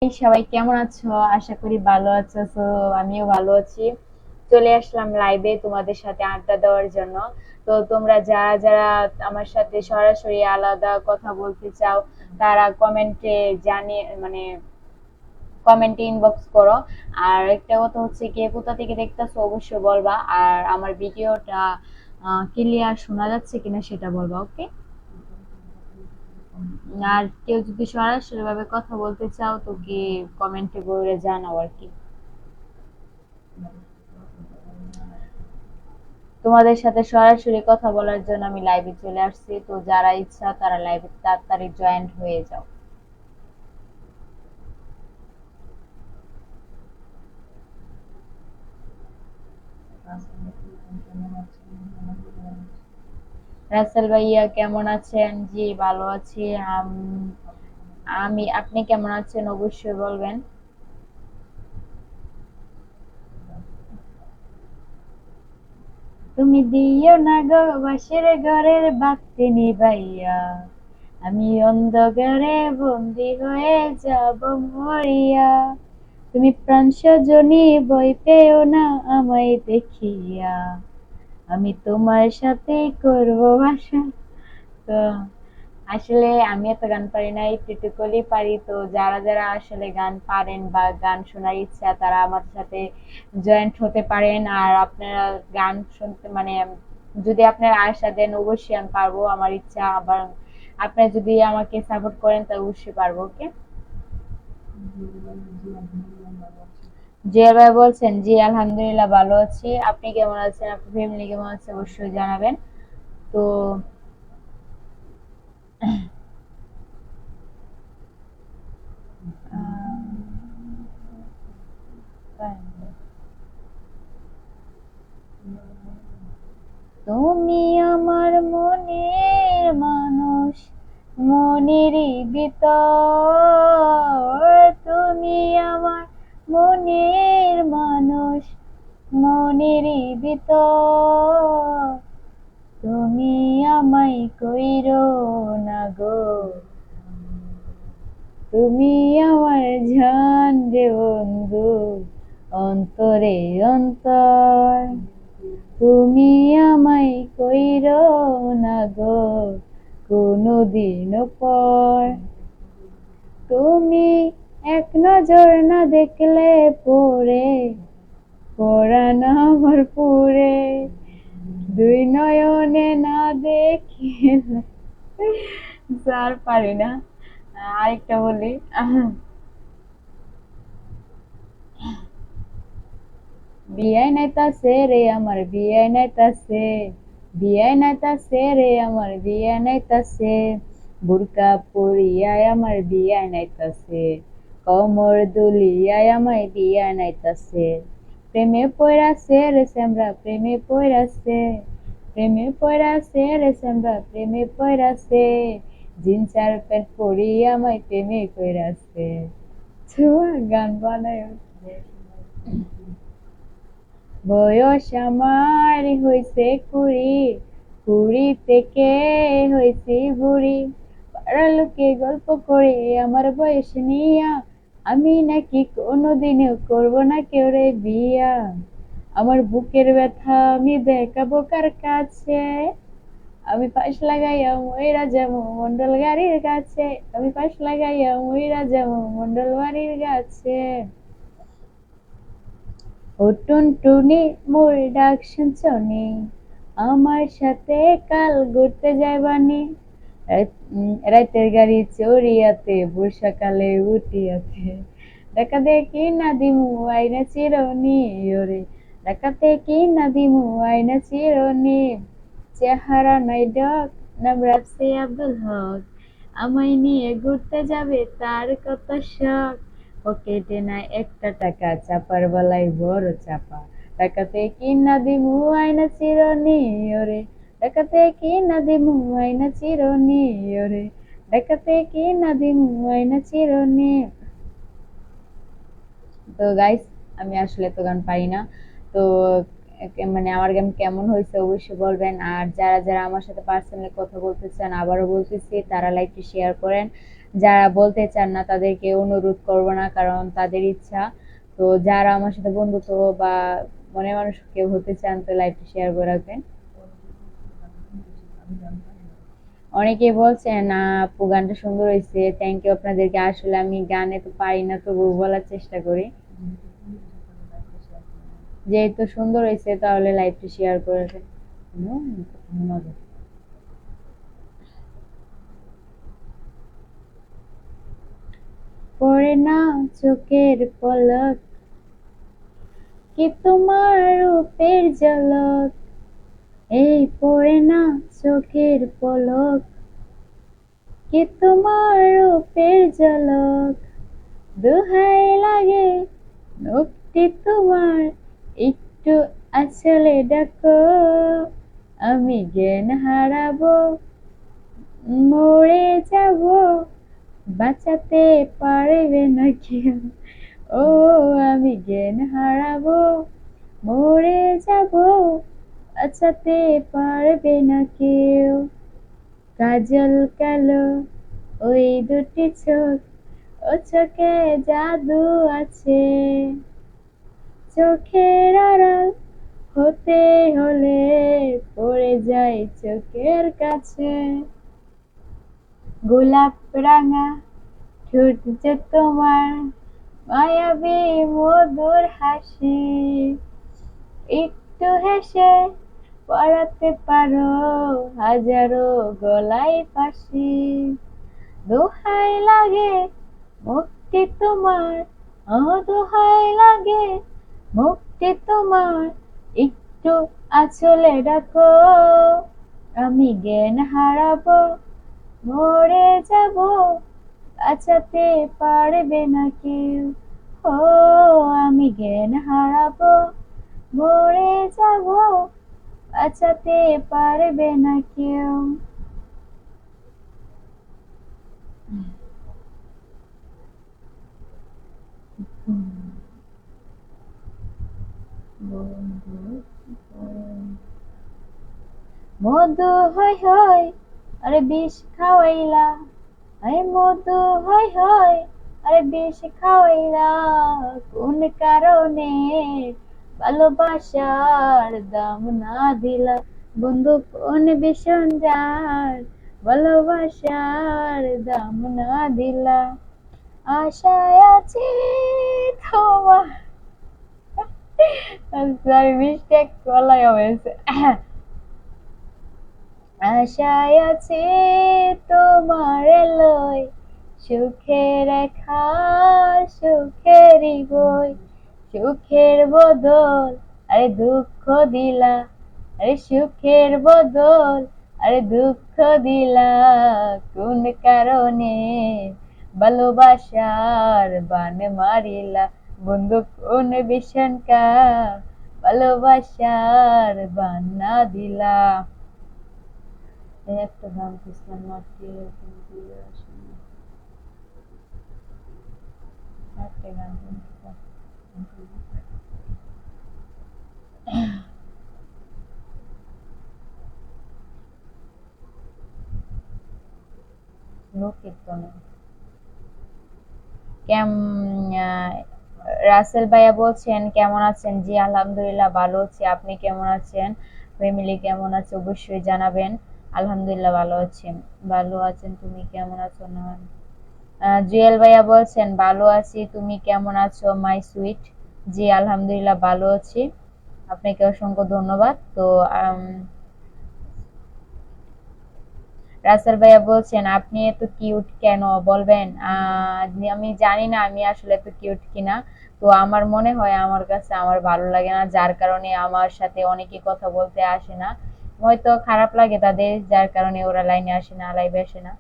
এই সবাই কেমন আছো? আশা করি ভালো আছো। তো আমিও ভালো আছি। চলে আসলাম লাইভে তোমাদের সাথে আড্ডা দেওয়ার জন্য। তো তোমরা যারা যারা আমার সাথে সরাসরি আলাদা কথা বলতে চাও, তারা কমেন্টে জানিয়ে কমেন্টে ইনবক্স করো। আর একটা কথা হচ্ছে, কে কোথা থেকে দেখতেছো অবশ্যই বলবা। আর আমার ভিডিওটা ক্লিয়ার শোনা যাচ্ছে কিনা সেটা বলবা, ওকে? আর কেউ যদি সরাসরি ভাবে কথা বলতে চাও তো কি কমেন্টে বলে জানাও আর কি। তোমাদের সাথে সরাসরি কথা বলার জন্য আমি লাইভে চলে আসছি, তো যারা ইচ্ছা তারা লাইভে তাড়াতাড়ি জয়েন্ট হয়ে যাও। রাসেল ভাইয়া কেমন আছেন? জি ভালো আছি। আপনি কেমন আছেন অবশ্যই বলবেন। তুমি দিও না গো বাঁশের ঘরের বাতি নিবাইয়া, আমি অন্ধকারে বন্দি হয়ে যাব মরিয়া। তুমি প্রাণ সজনী ভয় পেও না আমায় দেখিয়া, আমি তোমার সাথে করব বাসা। তো আসলে আমি এত গান পারি না, একটু একটু করেই পারি। তো যারা যারা আসলে গান পারেন বা গান শোনার ইচ্ছা, তারা আমার সাথে জয়েন্ট হতে পারেন। আর আপনারা গান শুনতে যদি আপনারা আশা দেন অবশ্যই আমি পারবো, আমার ইচ্ছা। আবার আপনারা যদি আমাকে সাপোর্ট করেন তাহলে অবশ্যই পারবো, ওকে? জিয়া ভাই বলছেন, জি আলহামদুলিল্লাহ ভালো আছি। আপনি কেমন আছেন? আপনার ফ্যামিলি কেমন আছে অবশ্যই জানাবেন। তো তুমি আমার মনের মানুষ, মনেরই ভিতর। তুমি আমার মনের মানুষ, মনেরই ভিতর। তুমি আমায় কইরো না গো, তুমি আমার জান রে বন্ধু, অন্তরে অন্তর। তুমি আমায় কইরো না গো কোনদিন পর। তুমি এক নজর না দেখলে পরে পরাণ আমার পুরে, দুই নয়নে না দেখিলে। স্যার পারি না। আরেকটা বলি। বিয়াই নাইতাছে রে আমার বিয়াই নাইতাছে, বিয়াই নাইতাছে রে আমার বিয়া নাইতাছে, বুরকা পরিয়ায় আমার বিয়া নাইতাছে, কমর দুলিয়ায় আমায় বিয়া নাইতাছে। প্রেমে পড়াছে রে সেমরা প্রেমে পড়াছে, প্রেমে পড়াছে রে সেমরা প্রেমে পড়াছে, জিন্স আর প্যান্ট পরিয়া আমায় প্রেমে কইরাছে। ছোঁয়া গান বানায়। বয়স আমার হইছে কুড়ি, কুড়ি থেকে হইছি বুড়ি। পাড়ার লোকে গল্প করে আমার বয়স নিয়া, আমি নাকি কোনোদিনও করব না কেউ রে বিয়া। আমার বুকের ব্যথা আমি দেখাবো কার কাছে, আমি পাশ লাগাইয়া ময়রা যাবো মন্ডল গাড়ির কাছে, আমি পাশ লাগাইয়া ময়রা যাবো মন্ডল বাড়ির কাছে। ও টুনটুনি মোর ডাক শুনছনি, আমার সাথে কাল ঘুরতে যাইবানি। রাতের গাড়ি চড়িয়াতে বর্ষাকালে উঠিয়াতে, দেখা দেখি না দিমু আইনা চিরনি ওরে, দেখা দেখি না দিমু আইনা চিরনি। চেহারা নাই ডক, নাম রাখছে আব্দুল হক, আমায় নিয়ে ঘুরতে যাবে তার কত শখ। পকেটে নাই একটা টাকা, চাপার বেলায় বড় চাপা, টাকাতে কিনা দিমু আয়না চিরনি ওরে, টাকাতে কিনা দিমু আয়না চিরনি ওরে, টাকাতে কিনা দিমু আয়না চিরনি। তো গাইস, আমি আসলে তো গান পারি না। তো আমার গান কেমন হয়েছে অবশ্যই বলবেন। আর যারা যারা আমার সাথে পার্সোনালি কথা বলতে চান, আবারও বলতেছি, তারা লাইকটি শেয়ার করেন। যারা বলতে চান না তাদেরকে অনুরোধ করব না, কারণ তাদের ইচ্ছা। তো যারা আমার সাথে বন্ধুত্ব বা মনের মানুষ কেউ হতে চান তো লাইভটা শেয়ার করে রাখবেন। অনেকে বলছেন না আপু গানটা সুন্দর হয়েছে, থ্যাংক ইউ আপনাদেরকে। আসলে আমি গানে তো পারি না, তবু বলার চেষ্টা করি। যেহেতু সুন্দর হয়েছে তাহলে লাইভটা শেয়ার করে দেন। মজা। পড়ে না চোখের পলক, কি তোমার রূপের ঝলক, এই পড়ে না চোখের পলক, কি তোমার রূপের ঝলক, দোহাই লাগে মুক্তি তোমার, একটু আসলে ডাকো, আমি জ্ঞান হারাবো, মরে যাব, বাঁচাতে পারবে না কেউ। ও আমি জ্ঞান হারাবো, মরে যাব, বাঁচাতে পারবে না কেউ। কাজল কালো ওই দুটি চোখ, ও চোখে জাদু আছে, চোখের আড়াল হতে হলে পড়ে যাই চোখের কাছে। গোলাপ রাঙা ঠোঁট যে তোমার, মায়াবী মধুর হাসি, একটু হেসে পড়াতে পারো হাজারো গলায় ফাঁসি। দোহাই লাগে মুক্তি তোমার, ও দোহাই লাগে মুক্তি তোমার, একটু আঁচলে ডাকো, আমি জ্ঞান হারাবো, মরে যাব, বাঁচাতে পারবে না কেউ। ও আমি জ্ঞান হারাবো, মরে যাব, বাঁচাতে পারবে না কেউ। মধু হয় হয় আরে বিষ খাওয়াইলা, আরে মধু হয় হয় আরে বিষ খাওয়াইলা, কোন কারণে ভালোবাসার দাম না দিলা, বন্ধু কোন ভীষণ যার ভালোবাসার দাম না দিলা, আশায় আছি তোমার। সরি মিস্টেক গলায় হয়েছে। আশায় আছি তোমার লই, সুখে রেখা সুখেরই বই, সুখের বদল আরে দুঃখ দিলা, আরে সুখের বদল আরে দুঃখ দিলা, কোন কারণে ভালোবাসার বান মারিলা, বন্ধু কোন ভীষণকার ভালোবাসার বান না দিলা। একটা গান খুঁজলাম মাটির একটা গান লোককীর্তনে রাসেল ভাইয়া বলছেন কেমন আছেন? জি আলহামদুলিল্লাহ ভালো আছি, আপনি কেমন আছেন? ফ্যামিলি কেমন আছে অবশ্যই জানাবেন। আলহামদুলিল্লাহ ভালো আছি। ভালো আছেন, তুমি কেমন আছো? না জুয়েল ভাইয়া বলছেন ভালো আছি, তুমি কেমন আছো মাই সুইট? জি আলহামদুলিল্লাহ ভালো আছি, আপনাকে অসংখ্য ধন্যবাদ। তো রাসেল ভাইয়া বলছেন আপনি এত কিউট কেন বলবেন? আমি জানি না আমি আসলে এত কিউট কিনা, তো আমার মনে হয় আমার কাছে আমার ভালো লাগে না, যার কারণে আমার সাথে অনেকে কথা বলতে আসে না, হয়তো খারাপ লাগে তাদের, যার কারণে ওরা লাইনে আসে না, লাইভে আসে না।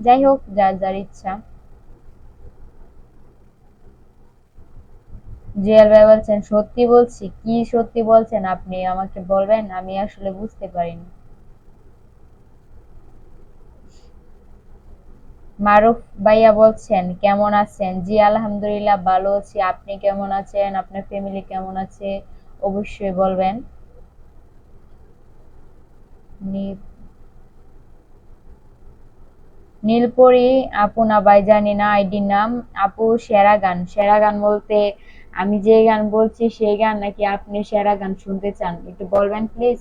যাই হোক, যার যার ইচ্ছা। জিয়াল ভাই বলছেন সত্যি বলছি, কি সত্যি বলছেন আপনি আমাকে বলবেন, আমি আসলে বুঝতে পারিনি। মারুফ ভাইয়া বলছেন কেমন আছেন? জি আলহামদুলিল্লাহ ভালো আছি, আপনি কেমন আছেন? আপনার ফ্যামিলি কেমন আছে অবশ্যই বলবেন। নীলপরি আপু না ভাই জানি না আইডির নাম। আপু সেরা গান, সেরা গান বলতে আমি যে গান বলছি সেই গান নাকি আপনি সেরা গান শুনতে চান একটু বলবেন প্লিজ।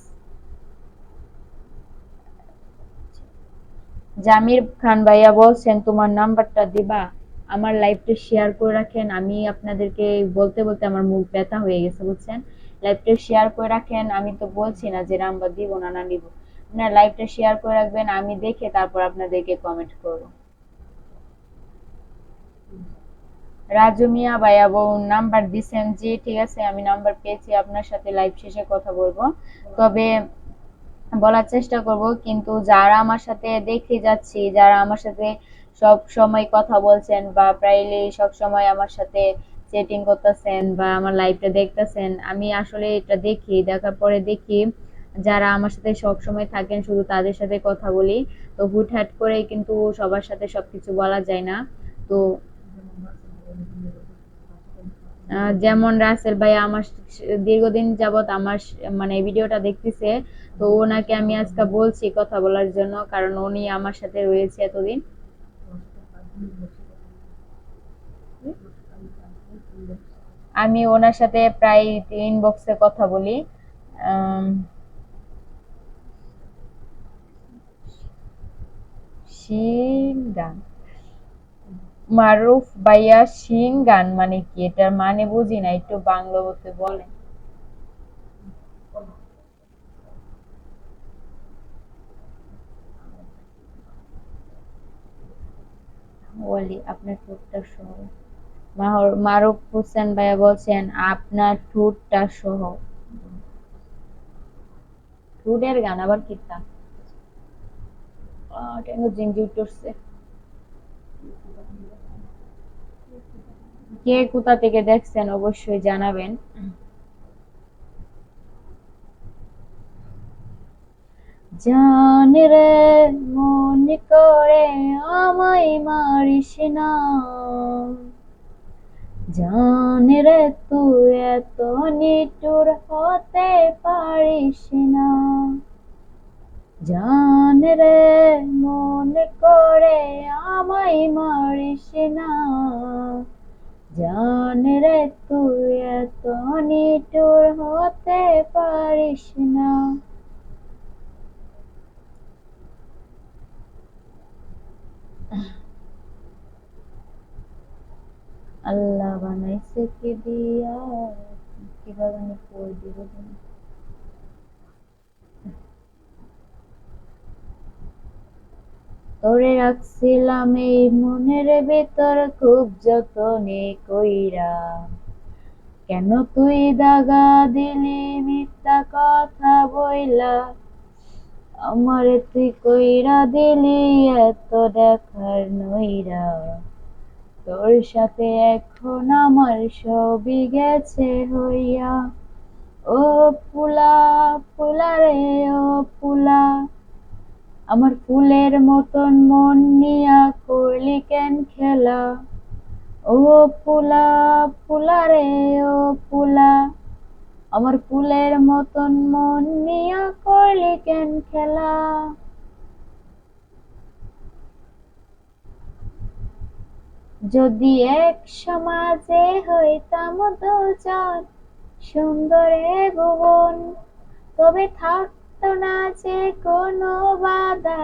জামির খান ভাইয়া বলছেন তোমার নাম্বারটা দিবা, আমার লাইভটা শেয়ার করে রাখেন। আমি আপনাদেরকে বলতে বলতে আমার মুখ ব্যথা হয়ে গেছে বুঝছেন। লাইভটা শেয়ার করে রাখেন, আমি তো বলছি না যে নাম্বার দিব না না নিব। আপনার লাইভটা শেয়ার করে রাখবেন, আমি দেখে তারপর আপনাদেরকে কমেন্ট করব। রাজু মিয়া ভাইয়া নাম্বার দিছেন, জি ঠিক আছে আমি নাম্বার পেয়েছি, আপনার সাথে লাইভ শেষে কথা বলবো। তবে বলার চেষ্টা করব, কিন্তু যারা আমার সাথে দেখে যাচ্ছি, যারা আমার সাথে সব সময় কথা বলছেন বা প্রায়লি সব সময় আমার সাথে চ্যাটিং করতেছেন বা আমার লাইভটা দেখতেছেন, আমি আসলে এটা দেখি, দেখার পরে দেখি যারা আমার সাথে সব সময় থাকেন শুধু তাদের সাথে কথা বলি। তো হুটহাট করে কিন্তু সবার সাথে সবকিছু বলা যায় না। তো যেমন রাসেল ভাই আমার দীর্ঘদিন যাবত আমার মানে ভিডিওটা দেখতেছে। তো ওনাকে আমি আজকে বলছি কথা বলার জন্য, কারণ উনি আমার সাথে রয়েছে এতদিন। আমি ওনার সাথে প্রায় ইনবক্সে কথা বলি। আম, গান, মারুফ ভাইয়া সিং গান মানে কি, এটার মানে বুঝি না, একটু বাংলা বলতে বলেন। বলি আপনার ঠোঁটটা সহ, মারুফ হোসেন ভাইয়া বলছেন আপনার ঠোঁটটা সহ। ঠোঁটের গান আবার কিতা, কেন জিঞ্জি উঠছে। কে কোথা থেকে দেখছেন অবশ্যই জানাবেন। জান রে মন করে আমায় মারিস না, জান রে তুই এত নিঠুর হতে পারিস না, জান রে মন করে আমায় মারিস না, জান রে তুই এত নিঠুর হতে পারিস না। আল্লাহ বানাইছে কি দিয়া, কিভাবে আমি পড়ে দিব জানি। তোরে রাখছিলাম এই মনের ভেতর খুব যতনে কইরা, কেন তুই দাগা দিলি মিথ্যা কথা বইলা, আমারে তুই কইরা দিলি এত দেখার নইরা, তোর সাথে এখন আমার সবই গেছে হইয়া। ও পুলা পুলা রে, ও পুলা, আমার ফুলের মতন মন নিয়া করলি কেন খেলা, ও পুলা পুলা রে, ও পুলা, আমার ফুলের মতন মন নিয়া করলি কেন খেলা। যদি এক সমাজে হইতাম দুজন সুন্দরে ভুবন, তবে থাকতো না যে কোনো বাধা,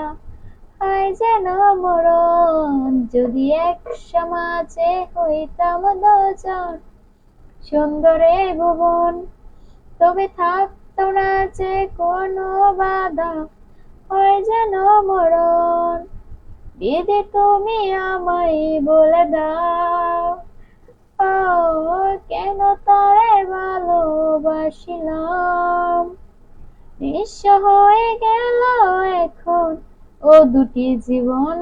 হয় যেন মরণ। যদি এক সমাজে হইতাম দুজন সুন্দরে ভুবন, তবে থাকতো না যে কোনো বাধা, হয় যেন মরণ। দিদি তুমি আমায় বলে দাও, ও কেন তারে ভালোবাসিলাম, নিঃস্ব হয়ে গেল এখন ও দুটি জীবন।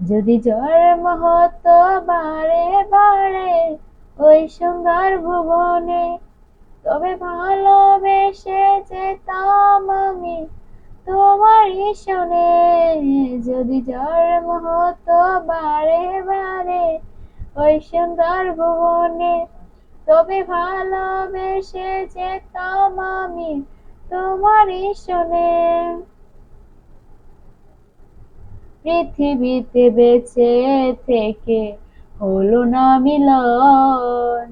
যদি জন্ম হতো বারে বারে ওই সুন্দর ভুবনে, তবে ভালোবেসে যেতাম আমি তোমারই শোনে। যদি জন্ম হতো বারে বারে ওই সুন্দর ভুবনে, তবে ভালোবেসে যেতাম আমি তোমারই শোনে। পৃথিবীতে বেঁচে থেকে হলো না মিলন,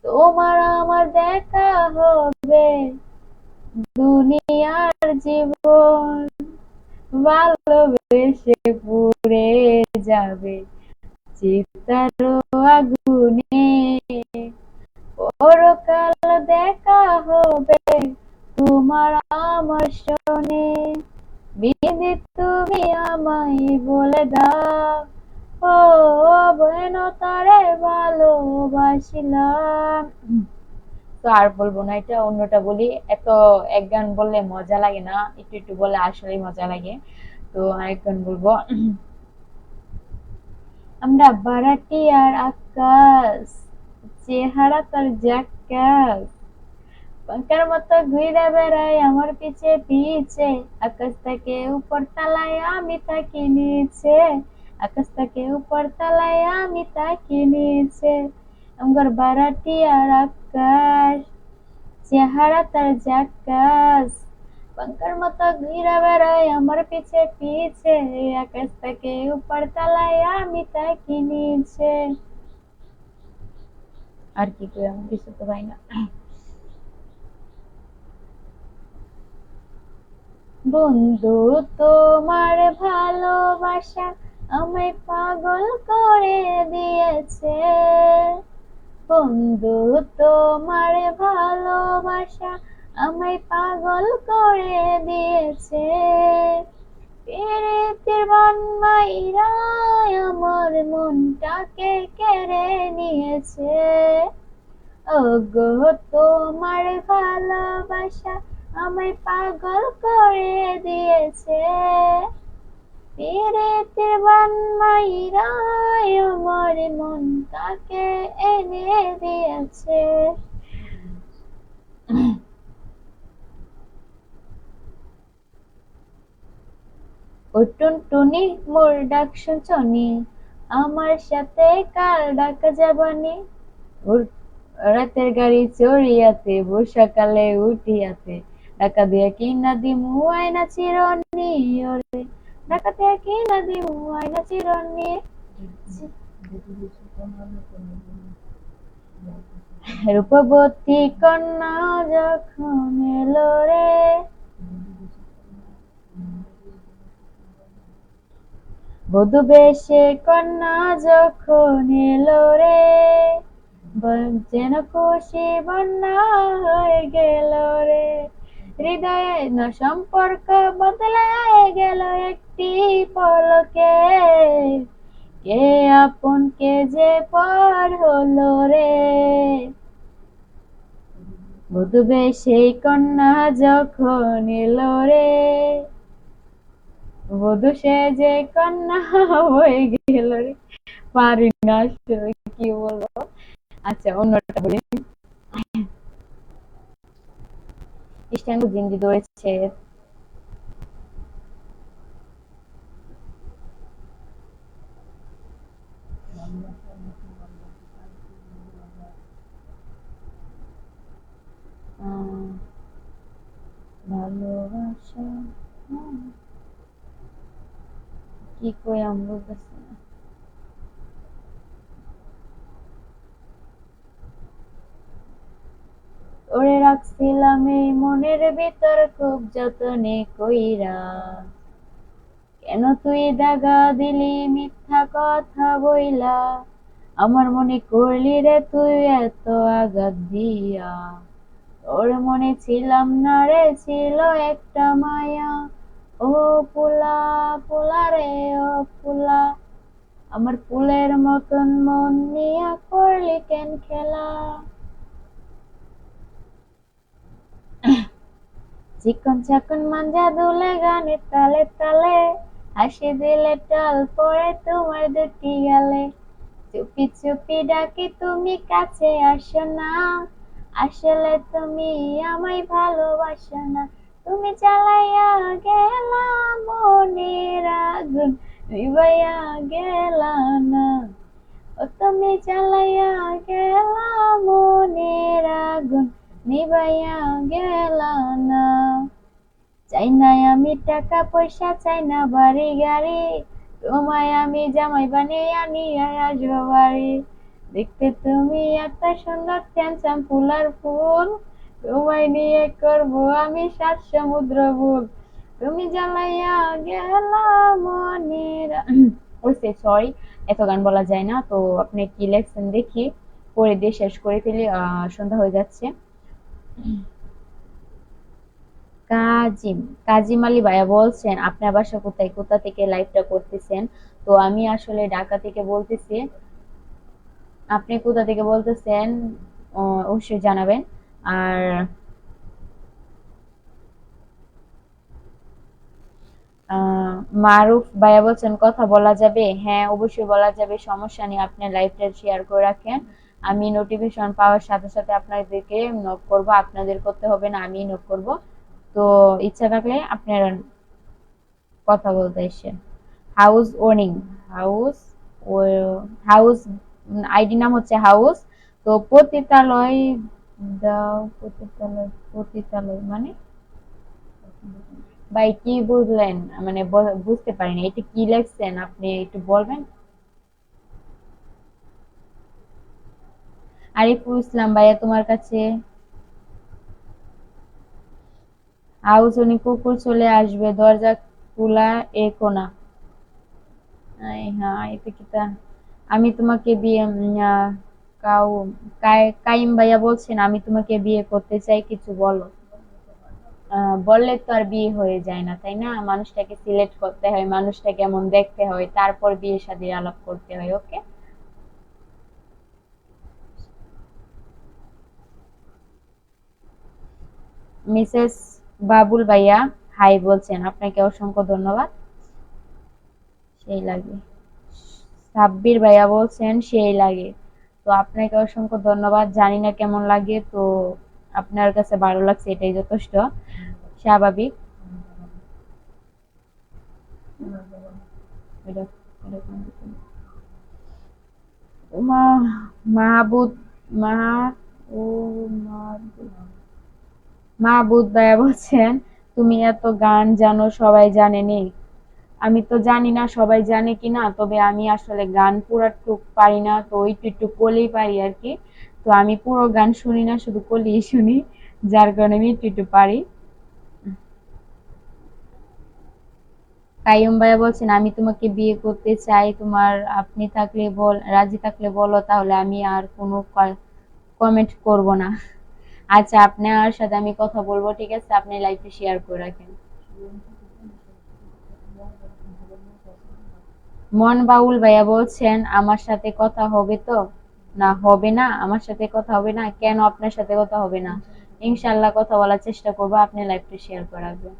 তোমার আমার দেখা হবে দুনিয়ার জীবন, ভালোবেসে পুড়ে যাবে চিতার আগুনে, পরকাল দেখা হবে তোমার আমার সনে, বিধি তুমি আমায় বলে দাও, ও বোন তারে ভালোবাসিলাম। তো আর বলবো না, এটা অন্যটা বলি। এত এক গান বললে মজা লাগে না, একটু একটু বললে আসলেই মজা লাগে। তো আরেক গান বলবো। আমরা ভাড়াটিয়ার আকাশ, চেহারা তার জাক্কাস, পাঙ্কার মতো ঘুরে বেড়াই আমার পিছে পিছে, আকাশ থেকে উপর তালায় আমি থাকি নিচে, আকাশ থেকে উপর তালায় আমি থাকি নিচে, আমার ভাড়াটিয়ার আকাশ, চেহারা তার জাক্কাস, পাঙ্কার মতো ঘুরে বেড়াই আমার পিছে পিছে, আকাশ থেকে উপর তালায় আমি থাকি নিচে। আর কি কই, আমি কিছু তো পাই না। বন্ধু তোমার ভালোবাসা আমায় পাগল করে দিয়েছে, বন্ধু তোমার ভালোবাসা আমায় পাগল করে দিয়েছে, প্রীতির বানমাইরা আমার মনটাকে কেড়ে নিয়েছে, ওগো তোমার ভালোবাসা আমায় পাগল করে দিয়েছে, প্রীতির বানমাইরা আমার মনটাকে এনে দিয়েছে। ও টুনটুনি মোর ডাক শুনছনি, আমার সাথে কাল ডাকা যাবানি, রাতের গাড়ি চড়িয়াতে বর্ষাকালে উঠিয়াতে, ডাকা দিয়া কিনা দিমু আয়না চিরনি, ওরে ডাকা দিয়া কিনা দিমু আয়না চিরনি, রূপবতী কন্যা যখন এলো রে, বধূ বেশে কন্যা যখন এলো রে, যেন খুশি বন্যা হয়ে গেল রে, হৃদয়ে না সম্পর্ক বদলে গেল একটি পলকে, কে আপন কে যে পর হলো রে, বধূ বেশে কন্যা যখন এলো রে, বধূ সে যে কন্যা হয়ে গেল রে। পারি না আসলে, কি বলবো। আচ্ছা অন্যটা বলি। ইস্টাঙ্গু জিন্দি ধরেছে, ভালোবাসা কি কই আমি বলতেছি না। ওরে রাখছিলাম এই মনের ভিতর খুব যতনে কইরা, কেন তুই দাগা দিলি মিথ্যা কথা বইলা, আমার মনে করলি রে তুই এত আঘাত দিয়া, তোর মনে ছিলাম না রে, ছিল একটা মায়া, ও পোলা পোলা রে ও পোলা, আমার ফুলের মতন মন নিয়া করলি কেন খেলা, চিকন চাকন মাঞ্জা দুলে গানে তালে তালে, হাসি দিলে টাল পড়ে তোমার দুটি গালে, চুপি চুপি ডাকি তুমি কাছে আসো না, আসলে তুমি আমায় ভালোবাসো না, তুমি জ্বালাইয়া গেলা মনের আগুন নিভাইয়া গেলা না, ও তুমি জ্বালাইয়া গেলা মনের আগুন নিভাইয়া গেলা না, চাই না আমি টাকা পয়সা, চাই না বাড়ি গাড়ি, তোমায় আমি জামাই বানিয়ে নিয়ে আসবো বাড়ি, দেখতে তুমি এত সুন্দর হ্যান্ডসাম ফুলার ফুল, তোমায় নিয়ে করবো আমি সাত সমুদ্র ভুল, তুমি জ্বালাইয়া গেলা মনের। ওইসে সরি, এত গান বলা যায় না তো। আপনি কি লেখছেন দেখি, পরে দিয়ে শেষ করে ফেলি, সন্ধ্যা হয়ে যাচ্ছে। কাজিম কাজিম আলী ভাইয়া বলছেন আপনার বাসা কোথায়, কোথা থেকে লাইভটা করতেছেন? তো আমি আসলে ঢাকা থেকে বলতেছি। আপনি কোথা থেকে বলতেছেন অবশ্যই জানাবেন। আর মারুফ ভাইয়া বলছেন কথা বলা যাবে? হ্যাঁ অবশ্যই বলা যাবে, সমস্যা নেই। আপনি লাইভটা শেয়ার করে রাখেন, আমি নোটিফিকেশন পাওয়ার সাথে সাথে আপনাদেরকে নক করব, আপনাদের করতে হবে না, আমি নক করব। তো ইচ্ছা থাকলে আপনারা কথা বলতে এসে। হাউস ওনিং, হাউস ও হাউস আইডি নাম হচ্ছে হাউস। তো পতিতালয় দাও, পতিতালয় পতিতালয় মানে ভাই কি বুঝলেন, মানে বুঝতে পারিনি এটা কি লেখছেন, আপনি একটু বলবেন? আরিফুল ইসলাম ভাইয়া তোমার কাছে। হাউস উনি কুকুর চলে আসবে, দরজা খোলা এ কোনা। হ্যাঁ এটা কি তা, আমি তোমাকে বিয়ে কাউ কাইম ভাইয়া বলছেন আমি তোমাকে বিয়ে করতে চাই, কিছু বলো। বললে তো আর বিয়ে হয়ে যায় না, তাই না? মানুষটাকে সিলেক্ট করতে হয়, মানুষটা কেমন দেখতে হয়, তারপর বিয়ে শাদীর আলাপ করতে হয়। ওকে। মিসেস বাবুল ভাইয়া হাই বলছেন, আপনাকে অসংখ্য ধন্যবাদ। সেই লাগে। সাব্বির ভাইয়া বলছেন সেই লাগে। তো আপনাকে অসংখ্য ধন্যবাদ, জানি না কেমন লাগে, তো আপনার কাছে ভালো লাগছে এটাই যথেষ্ট, স্বাভাবিক। এটা- মাহবুদ মাহা ও মাহবুদ ভাইয়া বলছেন তুমি এত গান জানো, সবাই জানেনি। আমি তো জানি না সবাই জানে কিনা, তবে আমি আসলে গান পুরাটুক পারি না, তো একটু একটু কলেই পারি আর কি। তো আমি পুরো গান শুনি না, শুধু কলিই শুনি, যার কারণে আমি একটু একটু পারি। কাইয়ুম ভাইয়া বলছেন আমি তোমাকে বিয়ে করতে চাই, তোমার আপনি থাকলে রাজি থাকলে বলো, তাহলে আমি আর কোনো কমেন্ট করব না। আচ্ছা আপনার সাথে আমি কথা বলবো, ঠিক আছে, আপনি লাইভে শেয়ার করে রাখেন। মন বাউল ভাইয়া বলছেন আমার সাথে কথা হবে তো? না হবে না, আমার সাথে কথা হবে না কেন, আপনার সাথে কথা হবে না? ইনশাল্লাহ কথা বলার চেষ্টা করবো, আপনি লাইভটা শেয়ার করে রাখবেন।